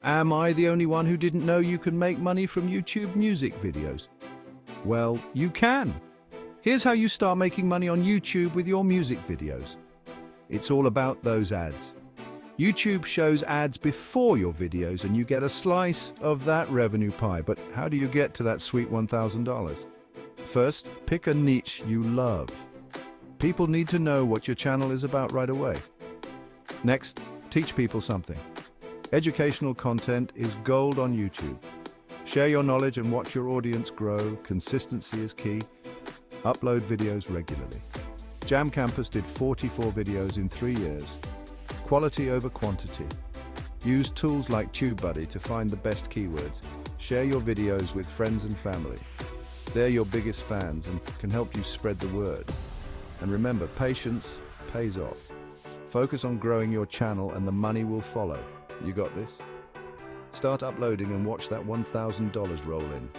Am I the only one who didn't know you can make money from YouTube music videos? Well, you can. Here's how you start making money on YouTube with your music videos. It's all about those ads. YouTube shows ads before your videos and you get a slice of that revenue pie. But how do you get to that sweet $1,000? First, pick a niche you love. People need to know what your channel is about right away. Next, teach people something. Educational content is gold on YouTube. Share your knowledge and watch your audience grow. Consistency is key. Upload videos regularly. Jam Campus did 44 videos in 3 years. Quality over quantity. Use tools like TubeBuddy to find the best keywords. Share your videos with friends and family. They're your biggest fans and can help you spread the word. And remember, patience pays off. Focus on growing your channel and the money will follow. You got this? Start uploading and watch that $1,000 roll in.